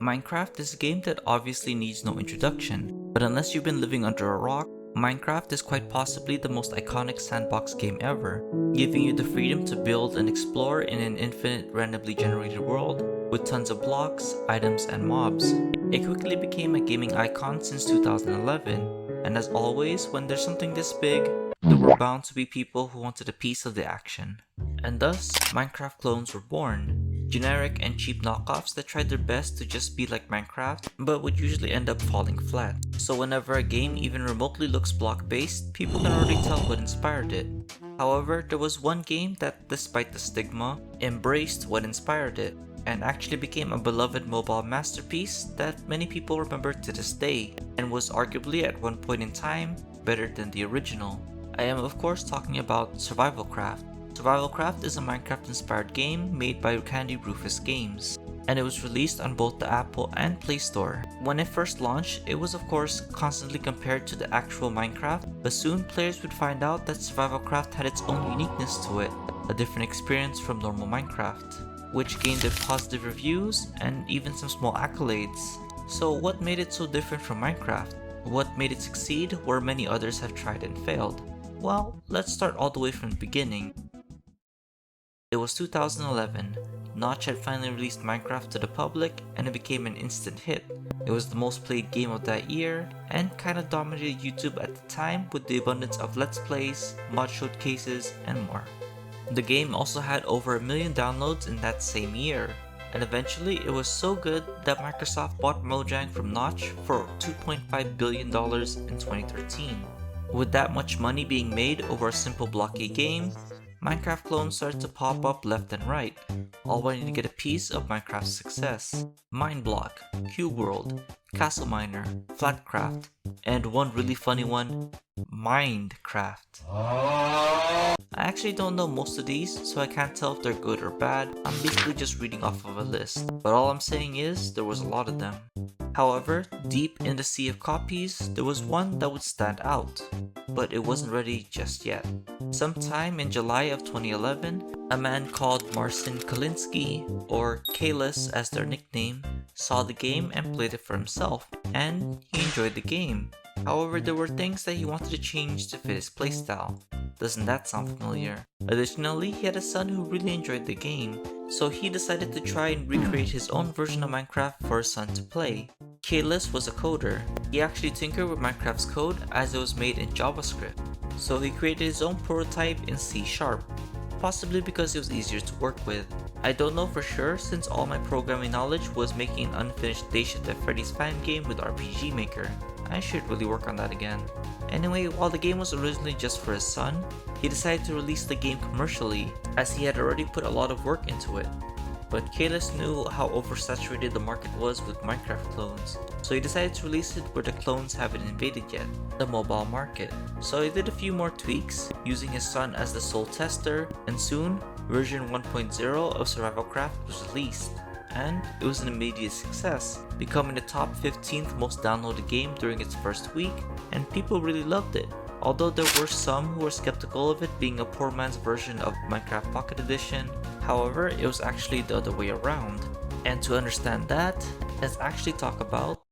Minecraft is a game that obviously needs no introduction, but unless you've been living under a rock, Minecraft is quite possibly the most iconic sandbox game ever, giving you the freedom to build and explore in an infinite randomly generated world with tons of blocks, items, and mobs. It quickly became a gaming icon since 2011, and as always, when there's something this big, there were bound to be people who wanted a piece of the action. And thus, Minecraft clones were born. Generic and cheap knockoffs that tried their best to just be like Minecraft, but would usually end up falling flat. So whenever a game even remotely looks block-based, people can already tell what inspired it. However, there was one game that, despite the stigma, embraced what inspired it, and actually became a beloved mobile masterpiece that many people remember to this day, and was arguably at one point in time better than the original. I am of course talking about Survivalcraft. Survivalcraft is a Minecraft-inspired game made by Candy Rufus Games, and it was released on both the Apple and Play Store. When it first launched, it was of course constantly compared to the actual Minecraft, but soon players would find out that Survivalcraft had its own uniqueness to it, a different experience from normal Minecraft, which gained it positive reviews and even some small accolades. So what made it so different from Minecraft? What made it succeed where many others have tried and failed? Well, let's start all the way from the beginning. It was 2011. Notch had finally released Minecraft to the public and it became an instant hit. It was the most played game of that year and kinda dominated YouTube at the time with the abundance of let's plays, mod showcases, and more. The game also had over 1 million downloads in that same year, and eventually it was so good that Microsoft bought Mojang from Notch for $2.5 billion in 2013. With that much money being made over a simple blocky game, Minecraft clones started to pop up left and right, all wanting to get a piece of Minecraft's success. Mineblock, Cube World, Castle Miner, Flatcraft, and one really funny one, Minecraft. I actually don't know most of these, so I can't tell if they're good or bad. I'm basically just reading off of a list, but all I'm saying is there was a lot of them. However, deep in the sea of copies, there was one that would stand out, but it wasn't ready just yet. Sometime in July of 2011, a man called Marcin Kalinsky, or Kalis as their nickname, saw the game and played it for himself, and he enjoyed the game. However, there were things that he wanted to change to fit his playstyle. Doesn't that sound familiar? Additionally, he had a son who really enjoyed the game, so he decided to try and recreate his own version of Minecraft for his son to play. Kalis was a coder. He actually tinkered with Minecraft's code as it was made in JavaScript, so he created his own prototype in C#, possibly because it was easier to work with. I don't know for sure since all my programming knowledge was making an unfinished Day Shift at Freddy's fan game with RPG Maker. I should really work on that again. Anyway, while the game was originally just for his son, he decided to release the game commercially as he had already put a lot of work into it. But Kalis knew how oversaturated the market was with Minecraft clones, so he decided to release it where the clones haven't invaded yet, the mobile market. So he did a few more tweaks, using his son as the sole tester, and soon, version 1.0 of Survivalcraft was released. And it was an immediate success, becoming the top 15th most downloaded game during its first week, and people really loved it. Although there were some who were skeptical of it being a poor man's version of Minecraft Pocket Edition, however, it was actually the other way around. And to understand that, let's actually talk about...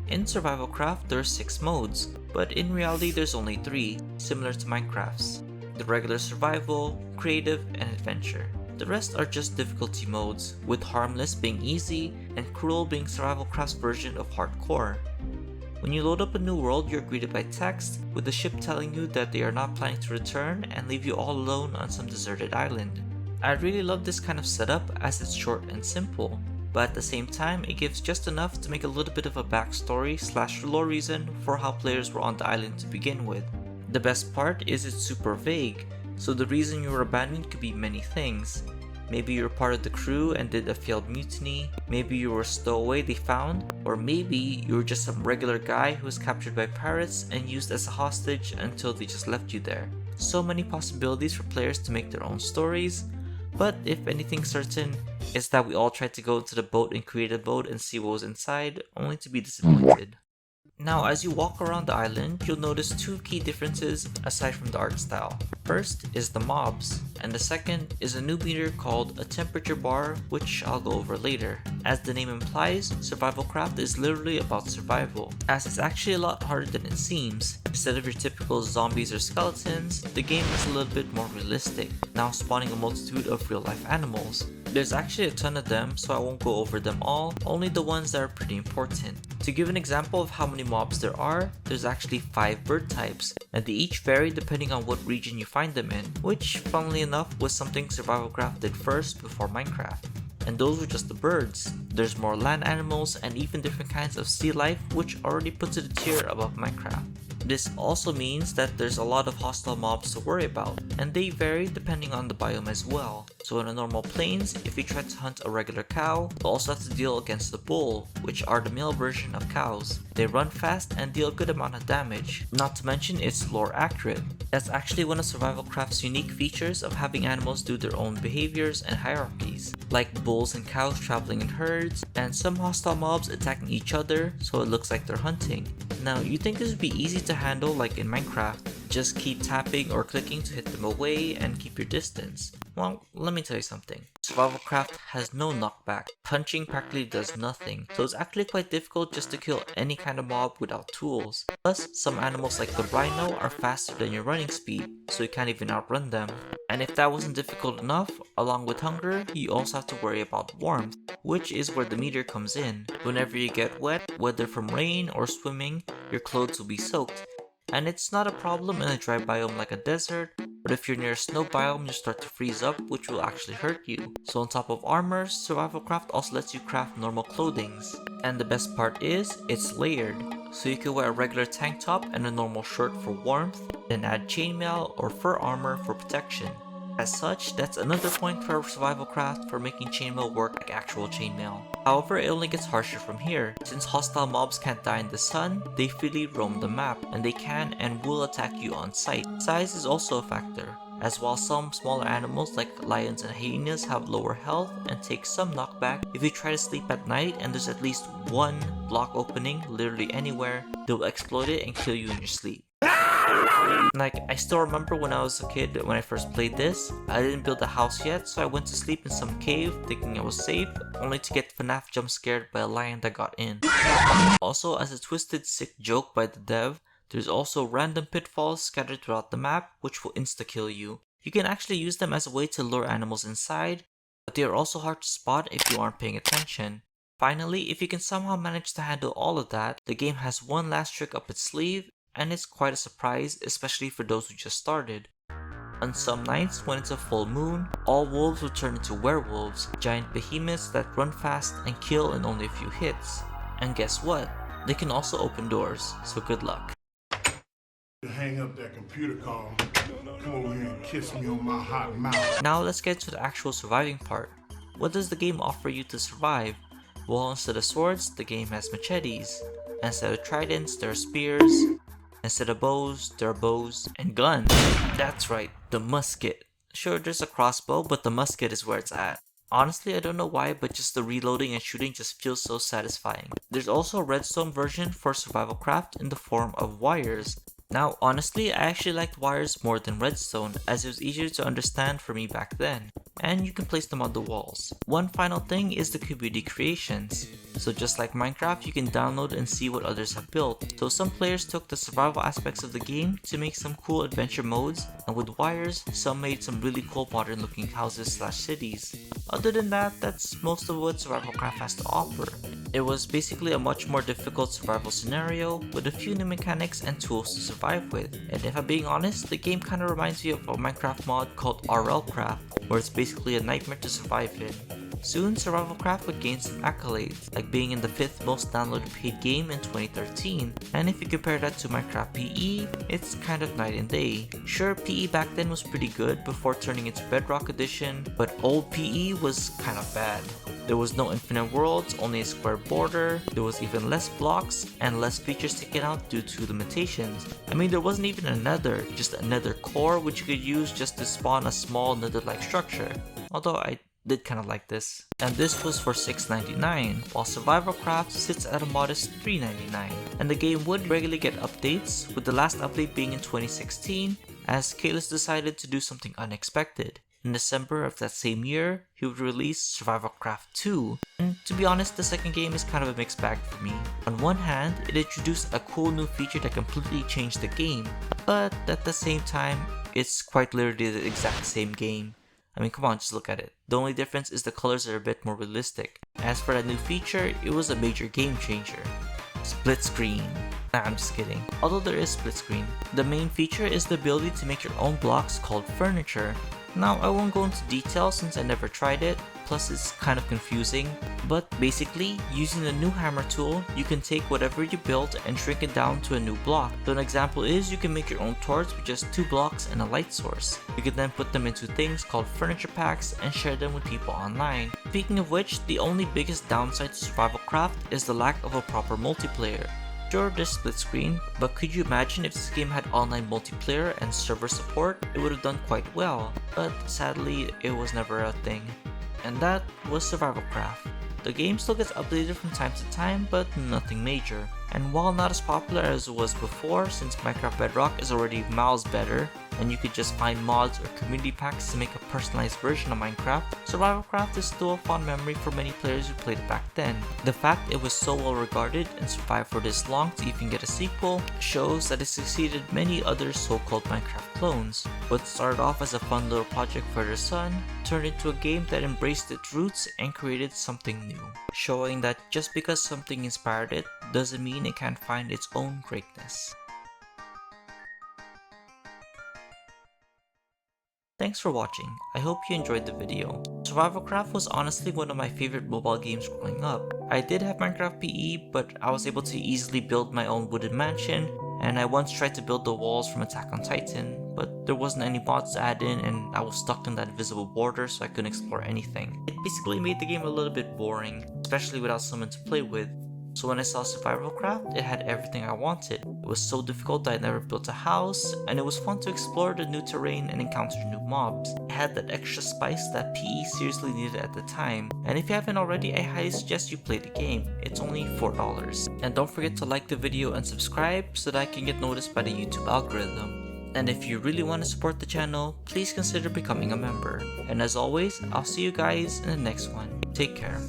In Survivalcraft, there are 6 modes, but in reality there's only 3, similar to Minecraft's. The regular survival, creative, and adventure. The rest are just difficulty modes, with harmless being easy and cruel being Survivalcraft's version of hardcore. When you load up a new world, you're greeted by text, with the ship telling you that they are not planning to return and leave you all alone on some deserted island. I really love this kind of setup as it's short and simple, but at the same time it gives just enough to make a little bit of a backstory / lore reason for how players were on the island to begin with. The best part is it's super vague, so the reason you were abandoned could be many things. Maybe you were part of the crew and did a failed mutiny, maybe you were a stowaway they found, or maybe you were just some regular guy who was captured by pirates and used as a hostage until they just left you there. So many possibilities for players to make their own stories, but if anything's certain, it's that we all tried to go into the boat in creative mode and see what was inside, only to be disappointed. Now, as you walk around the island, you'll notice two key differences aside from the art style. First is the mobs, and the second is a new meter called a temperature bar, which I'll go over later. As the name implies, Survivalcraft is literally about survival, as it's actually a lot harder than it seems. Instead of your typical zombies or skeletons, the game is a little bit more realistic, now spawning a multitude of real life animals. There's actually a ton of them, so I won't go over them all, only the ones that are pretty important. To give an example of how many mobs there are, there's actually 5 bird types, and they each vary depending on what region you find them in, which, funnily enough, was something Survivalcraft did first before Minecraft. And those were just the birds. There's more land animals and even different kinds of sea life, which already puts it a tier above Minecraft. This also means that there's a lot of hostile mobs to worry about, and they vary depending on the biome as well. So in the normal plains, if you try to hunt a regular cow, you'll also have to deal against the bull, which are the male version of cows. They run fast and deal a good amount of damage, not to mention it's lore accurate. That's actually one of Survivalcraft's unique features of having animals do their own behaviors and hierarchies, like bulls and cows traveling in herds, and some hostile mobs attacking each other so it looks like they're hunting. Now, you think this would be easy to handle like in Minecraft, just keep tapping or clicking to hit them away and keep your distance. Well, let me tell you something. Survivalcraft has no knockback. Punching practically does nothing, so it's actually quite difficult just to kill any kind of mob without tools. Plus, some animals like the Rhino are faster than your running speed, so you can't even outrun them. And if that wasn't difficult enough, along with hunger, you also have to worry about warmth, which is where the meter comes in. Whenever you get wet, whether from rain or swimming, your clothes will be soaked. And it's not a problem in a dry biome like a desert, but if you're near a snow biome, you start to freeze up, which will actually hurt you. So on top of armor, Survivalcraft also lets you craft normal clothings. And the best part is, it's layered. So you can wear a regular tank top and a normal shirt for warmth, then add chainmail or fur armor for protection. As such, that's another point for Survivalcraft for making chainmail work like actual chainmail. However, it only gets harsher from here. Since hostile mobs can't die in the sun, they freely roam the map, and they can and will attack you on sight. Size is also a factor, as while some smaller animals like lions and hyenas have lower health and take some knockback, if you try to sleep at night and there's at least one block opening literally anywhere, they'll exploit it and kill you in your sleep. Like, I still remember when I was a kid when I first played this, I didn't build a house yet, so I went to sleep in some cave thinking I was safe, only to get FNAF jump scared by a lion that got in. Also, as a twisted sick joke by the dev, there's also random pitfalls scattered throughout the map which will insta-kill you. You can actually use them as a way to lure animals inside, but they are also hard to spot if you aren't paying attention. Finally, if you can somehow manage to handle all of that, the game has one last trick up its sleeve, and it's quite a surprise, especially for those who just started. On some nights, when it's a full moon, all wolves will turn into werewolves, giant behemoths that run fast and kill in only a few hits. And guess what? They can also open doors, so good luck. Hang up that computer call. Come over here and kiss me on my hot mouth. Now let's get to the actual surviving part. What does the game offer you to survive? Well, instead of swords, the game has machetes. Instead of tridents, there are spears. Instead of bows, there are bows and guns. That's right, the musket. Sure, there's a crossbow, but the musket is where it's at. Honestly, I don't know why, but just the reloading and shooting just feels so satisfying. There's also a redstone version for Survivalcraft in the form of wires. Now, honestly, I actually liked wires more than redstone, as it was easier to understand for me back then, and you can place them on the walls. One final thing is the community creations. So just like Minecraft, you can download and see what others have built. So some players took the survival aspects of the game to make some cool adventure modes, and with wires, some made some really cool modern looking houses / cities. Other than that, that's most of what Survivalcraft has to offer. It was basically a much more difficult survival scenario with a few new mechanics and tools to survive with. And if I'm being honest, the game kinda reminds me of a Minecraft mod called RLcraft, where it's basically a nightmare to survive in. Soon, Survivalcraft would gain some accolades, like being in the 5th most downloaded paid game in 2013, and if you compare that to Minecraft PE, it's kind of night and day. Sure, PE back then was pretty good before turning into Bedrock Edition, but old PE was kind of bad. There was no infinite worlds, only a square border, there was even less blocks, and less features taken out due to limitations. I mean, there wasn't even a nether, just a nether core which you could use just to spawn a small nether-like structure. Although I did kinda like this. And this was for $6.99, while Survivalcraft sits at a modest $3.99. And the game would regularly get updates, with the last update being in 2016, as Kalis decided to do something unexpected. In December of that same year, he would release Survivalcraft 2, and to be honest, the second game is kind of a mixed bag for me. On one hand, it introduced a cool new feature that completely changed the game, but at the same time, it's quite literally the exact same game. I mean, come on, just look at it. The only difference is the colors are a bit more realistic. As for that new feature, it was a major game changer. Split screen. Nah, I'm just kidding. Although there is split screen, the main feature is the ability to make your own blocks called furniture. Now, I won't go into detail since I never tried it, plus it's kind of confusing, but basically, using the new hammer tool, you can take whatever you built and shrink it down to a new block. So an example is you can make your own torch with just 2 blocks and a light source. You can then put them into things called furniture packs and share them with people online. Speaking of which, the only biggest downside to Survivalcraft is the lack of a proper multiplayer. Sure, there's split screen, but could you imagine if this game had online multiplayer and server support? It would have done quite well, but sadly, it was never a thing. And that was Survivalcraft. The game still gets updated from time to time, but nothing major. And while not as popular as it was before, since Minecraft Bedrock is already miles better, and you could just find mods or community packs to make a personalized version of Minecraft, Survivalcraft is still a fond memory for many players who played it back then. The fact it was so well regarded and survived for this long to even get a sequel shows that it succeeded many other so-called Minecraft clones. What started off as a fun little project for their son turned into a game that embraced its roots and created something new, showing that just because something inspired it doesn't mean it can't find its own greatness. Thanks for watching, I hope you enjoyed the video. Survivalcraft was honestly one of my favorite mobile games growing up. I did have Minecraft PE, but I was able to easily build my own wooden mansion, and I once tried to build the walls from Attack on Titan, but there wasn't any mods to add in and I was stuck in that invisible border so I couldn't explore anything. It basically made the game a little bit boring, especially without someone to play with. So when I saw Survivalcraft, it had everything I wanted. It was so difficult that I never built a house, and it was fun to explore the new terrain and encounter new mobs. It had that extra spice that PE seriously needed at the time, and if you haven't already, I highly suggest you play the game. It's only $4. And don't forget to like the video and subscribe so that I can get noticed by the YouTube algorithm. And if you really want to support the channel, please consider becoming a member. And as always, I'll see you guys in the next one. Take care.